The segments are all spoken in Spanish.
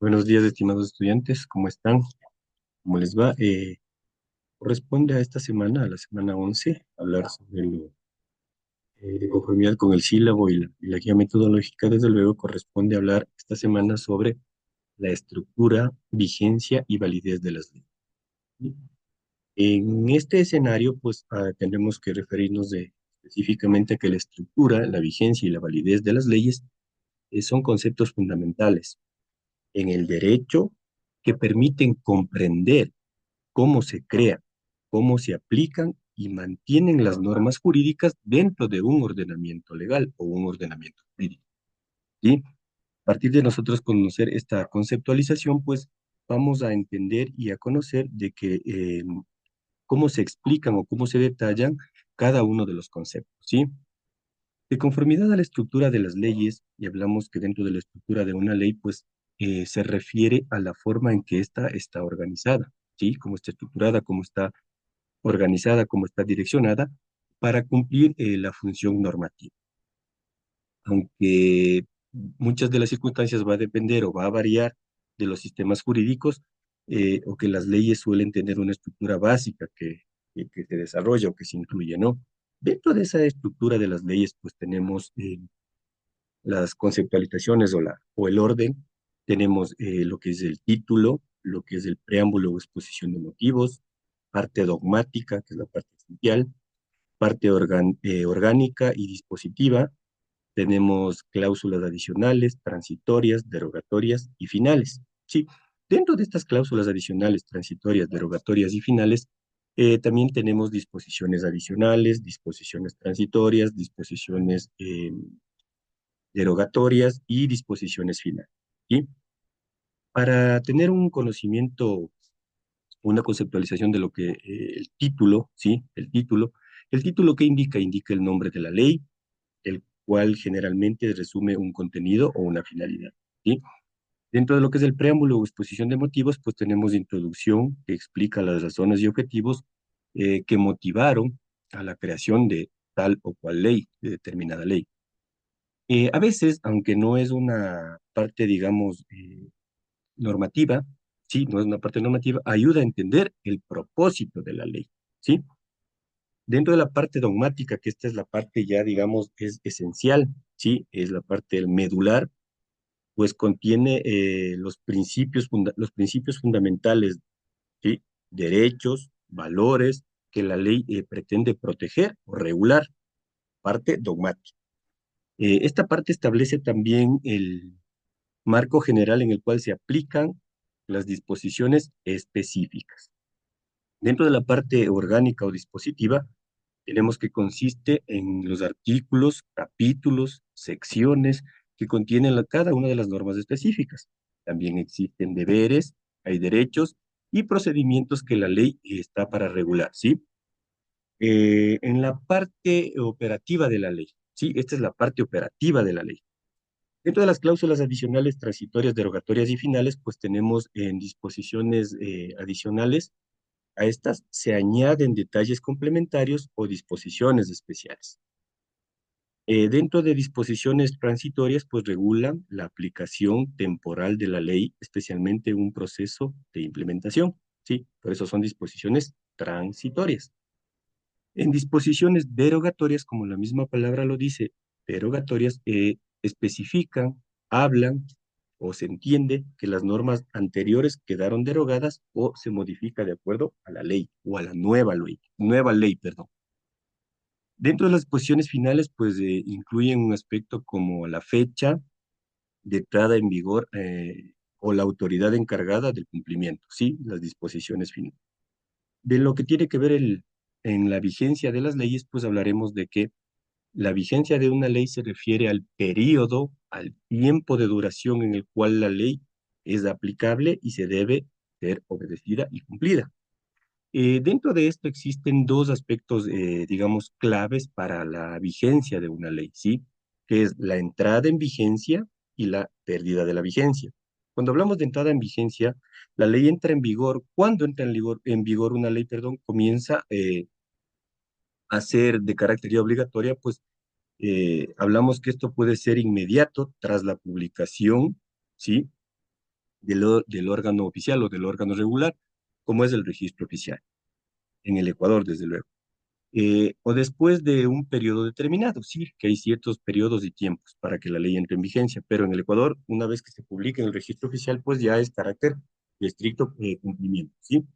Buenos días, estimados estudiantes, ¿cómo están? ¿Cómo les va? Corresponde a esta semana, a la semana 11, hablar sobre de conformidad con el sílabo y la guía metodológica. Desde luego, corresponde hablar esta semana sobre la estructura, vigencia y validez de las leyes. ¿Sí? En este escenario, pues, tendremos que referirnos específicamente a que la estructura, la vigencia y la validez de las leyes son conceptos fundamentales en el derecho que permiten comprender cómo se crean, cómo se aplican y mantienen las normas jurídicas dentro de un ordenamiento legal o un ordenamiento jurídico. ¿Sí? A partir de nosotros conocer esta conceptualización, pues vamos a entender y a conocer de que cómo se explican o cómo se detallan cada uno de los conceptos, ¿sí? De conformidad a la estructura de las leyes, y hablamos que dentro de la estructura de una ley, pues se refiere a la forma en que ésta está organizada, ¿sí? Cómo está estructurada, cómo está organizada, cómo está direccionada para cumplir la función normativa. Aunque muchas de las circunstancias va a depender o va a variar de los sistemas jurídicos, o que las leyes suelen tener una estructura básica que se desarrolla o que se incluye, ¿no? Dentro de esa estructura de las leyes, pues tenemos las conceptualizaciones o el orden, tenemos lo que es el título, lo que es el preámbulo o exposición de motivos, parte dogmática, que es la parte esencial, parte orgánica y dispositiva, tenemos cláusulas adicionales, transitorias, derogatorias y finales. Sí, dentro de estas cláusulas adicionales, transitorias, derogatorias y finales, también tenemos disposiciones adicionales, disposiciones transitorias, disposiciones derogatorias y disposiciones finales. ¿Sí? Para tener un conocimiento, una conceptualización de lo que el título, ¿sí? El título que indica, indica el nombre de la ley, el cual generalmente resume un contenido o una finalidad, ¿sí? Dentro de lo que es el preámbulo o exposición de motivos, pues tenemos introducción que explica las razones y objetivos que motivaron a la creación de tal o cual ley, de determinada ley. A veces, aunque no es una parte, digamos, normativa, sí, no es una parte normativa, ayuda a entender el propósito de la ley, ¿sí? Dentro de la parte dogmática, que esta es la parte ya, digamos, es esencial, ¿sí? Es la parte del medular, pues contiene los principios fundamentales, ¿sí? Derechos, valores que la ley pretende proteger o regular, parte dogmática. Esta parte establece también el marco general en el cual se aplican las disposiciones específicas. Dentro de la parte orgánica o dispositiva, tenemos que consiste en los artículos, capítulos, secciones que contienen cada una de las normas específicas. También existen deberes, hay derechos y procedimientos que la ley está para regular, ¿sí? En la parte operativa de la ley, ¿sí? Esta es la parte operativa de la ley. Dentro de las cláusulas adicionales, transitorias, derogatorias y finales, pues tenemos en disposiciones adicionales a estas se añaden detalles complementarios o disposiciones especiales. Dentro de disposiciones transitorias, pues regulan la aplicación temporal de la ley, especialmente un proceso de implementación, ¿sí? Por eso son disposiciones transitorias. En disposiciones derogatorias, como la misma palabra lo dice, derogatorias especifican, hablan o se entiende que las normas anteriores quedaron derogadas o se modifica de acuerdo a la ley o a la nueva ley, perdón. Dentro de las disposiciones finales, pues incluyen un aspecto como la fecha de entrada en vigor o la autoridad encargada del cumplimiento, ¿sí? Las disposiciones finales. De lo que tiene que ver en la vigencia de las leyes, pues hablaremos de que la vigencia de una ley se refiere al periodo, al tiempo de duración en el cual la ley es aplicable y se debe ser obedecida y cumplida. Dentro de esto existen dos aspectos, digamos, claves para la vigencia de una ley, ¿sí? Que es la entrada en vigencia y la pérdida de la vigencia. Cuando hablamos de entrada en vigencia, la ley entra en vigor, cuando entra en vigor una ley, perdón, comienza a ser de carácter ya obligatoria, pues hablamos que esto puede ser inmediato tras la publicación, ¿sí? del órgano oficial o del órgano regular, como es el registro oficial, en el Ecuador, desde luego. O después de un periodo determinado, sí, que hay ciertos periodos y tiempos para que la ley entre en vigencia, pero en el Ecuador, una vez que se publique en el registro oficial, pues ya es carácter de estricto cumplimiento, ¿sí?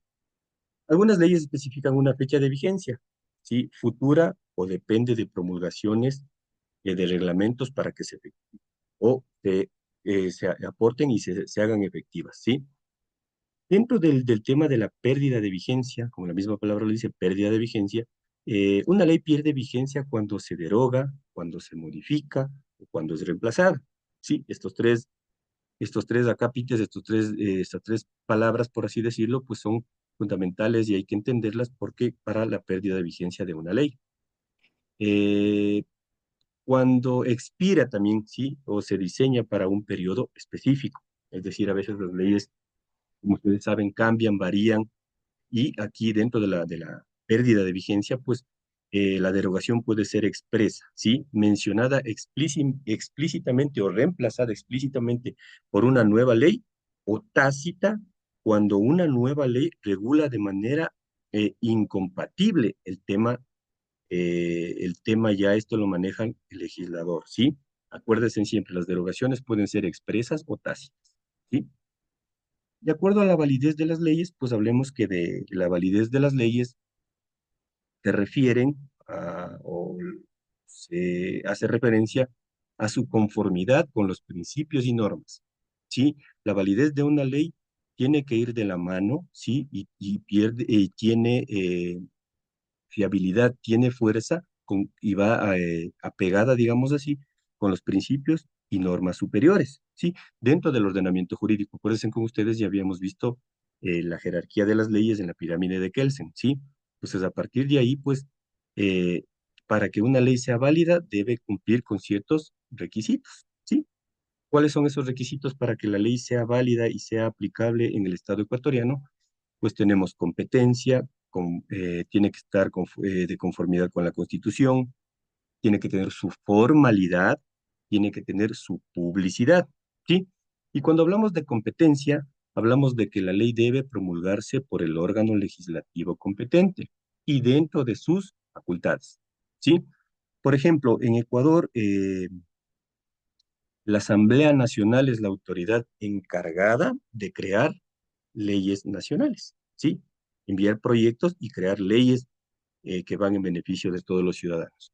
Algunas leyes especifican una fecha de vigencia, ¿sí? Futura o depende de promulgaciones de reglamentos para que se efectúen o se aporten y se hagan efectivas, ¿sí? Dentro del tema de la pérdida de vigencia, como la misma palabra lo dice, pérdida de vigencia, una ley pierde vigencia cuando se deroga, cuando se modifica o cuando es reemplazada. Sí, estos tres acápites, estas tres palabras, por así decirlo, pues son fundamentales y hay que entenderlas porque para la pérdida de vigencia de una ley. Eh, Cuando expira también, sí, o se diseña para un periodo específico. Es decir, a veces las leyes, como ustedes saben, cambian, varían y aquí dentro de la pérdida de vigencia, pues la derogación puede ser expresa, ¿sí? Mencionada explícitamente o reemplazada explícitamente por una nueva ley o tácita cuando una nueva ley regula de manera incompatible el tema ya esto lo maneja el legislador, ¿sí? Acuérdense siempre, las derogaciones pueden ser expresas o tácitas, ¿sí? De acuerdo a la validez de las leyes, pues hablemos que de la validez de las leyes se refieren o se hace referencia a su conformidad con los principios y normas. ¿Sí? La validez de una ley tiene que ir de la mano, ¿sí? Y tiene fiabilidad, tiene fuerza y va apegada, digamos así, con los principios y normas superiores, ¿sí? Dentro del ordenamiento jurídico. Acuérdense con ustedes, ya habíamos visto la jerarquía de las leyes en la pirámide de Kelsen, ¿sí? Entonces, a partir de ahí, pues, eh, para que una ley sea válida, debe cumplir con ciertos requisitos, ¿sí? ¿Cuáles son esos requisitos para que la ley sea válida y sea aplicable en el Estado ecuatoriano? Pues tenemos competencia, tiene que estar de conformidad con la Constitución, tiene que tener su formalidad, tiene que tener su publicidad, ¿sí? Y cuando hablamos de competencia, hablamos de que la ley debe promulgarse por el órgano legislativo competente y dentro de sus facultades, ¿sí? Por ejemplo, en Ecuador, la Asamblea Nacional es la autoridad encargada de crear leyes nacionales, ¿sí? Enviar proyectos y crear leyes que van en beneficio de todos los ciudadanos.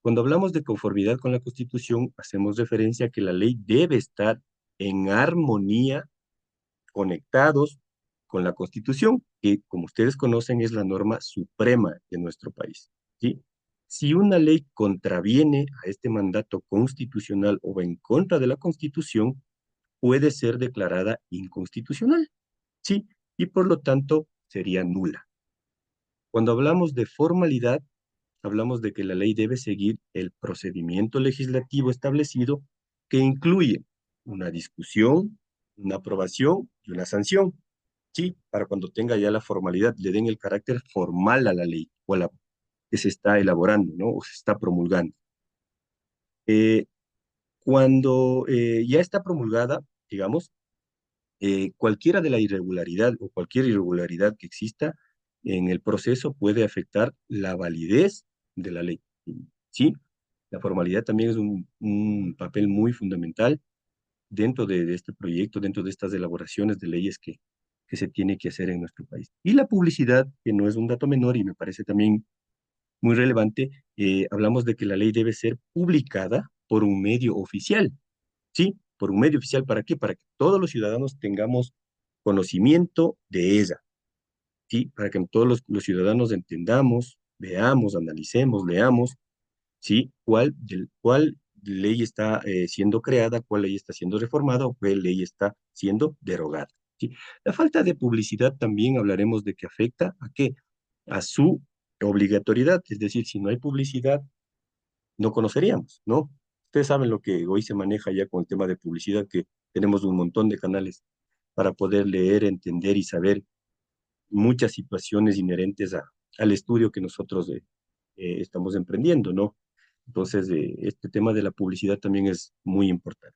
Cuando hablamos de conformidad con la Constitución, hacemos referencia a que la ley debe estar en armonía, conectados con la Constitución, que como ustedes conocen es la norma suprema de nuestro país, ¿sí? Si una ley contraviene a este mandato constitucional o va en contra de la Constitución, puede ser declarada inconstitucional, ¿sí? Y por lo tanto sería nula. Cuando hablamos de formalidad, hablamos de que la ley debe seguir el procedimiento legislativo establecido que incluye una discusión, una aprobación y una sanción, ¿sí? Para cuando tenga ya la formalidad, le den el carácter formal a la ley o a la que se está elaborando, ¿no? O se está promulgando. Eh, Cuando ya está promulgada, digamos, cualquiera de la irregularidad o cualquier irregularidad que exista en el proceso puede afectar la validez de la ley. ¿Sí? La formalidad también es un papel muy fundamental dentro de este proyecto, dentro de estas elaboraciones de leyes que se tiene que hacer en nuestro país. Y la publicidad, que no es un dato menor y me parece también muy relevante, hablamos de que la ley debe ser publicada por un medio oficial. ¿Sí? Por un medio oficial, ¿para qué? Para que todos los ciudadanos tengamos conocimiento de ella, ¿sí? Para que todos los ciudadanos entendamos, veamos, analicemos, leamos, ¿sí? Cuál ley está siendo creada, cuál ley está siendo reformada o cuál ley está siendo derogada, ¿sí? La falta de publicidad también hablaremos de que afecta a qué? A su obligatoriedad, es decir, si no hay publicidad, no conoceríamos, ¿no? Ustedes saben lo que hoy se maneja ya con el tema de publicidad, que tenemos un montón de canales para poder leer, entender y saber muchas situaciones inherentes al estudio que nosotros estamos emprendiendo, ¿no? Entonces, este tema de la publicidad también es muy importante.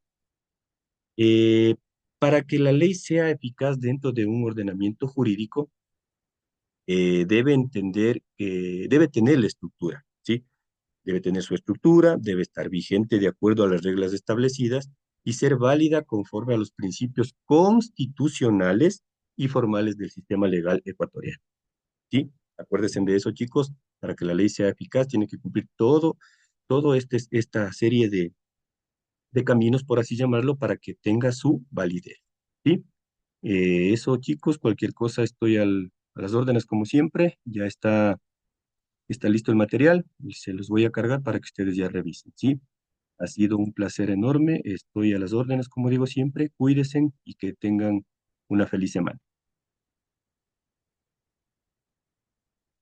Eh, para que la ley sea eficaz dentro de un ordenamiento jurídico, debe entender que debe tener la estructura, ¿sí? Debe tener su estructura, debe estar vigente de acuerdo a las reglas establecidas y ser válida conforme a los principios constitucionales y formales del sistema legal ecuatoriano, ¿sí? Acuérdense de eso, chicos, para que la ley sea eficaz, tiene que cumplir esta serie de caminos, por así llamarlo, para que tenga su validez, ¿sí? Eso, chicos, cualquier cosa estoy a las órdenes como siempre. Ya está listo el material y se los voy a cargar para que ustedes ya revisen, ¿sí? Ha sido un placer enorme. Estoy a las órdenes, como digo siempre. Cuídense y que tengan una feliz semana.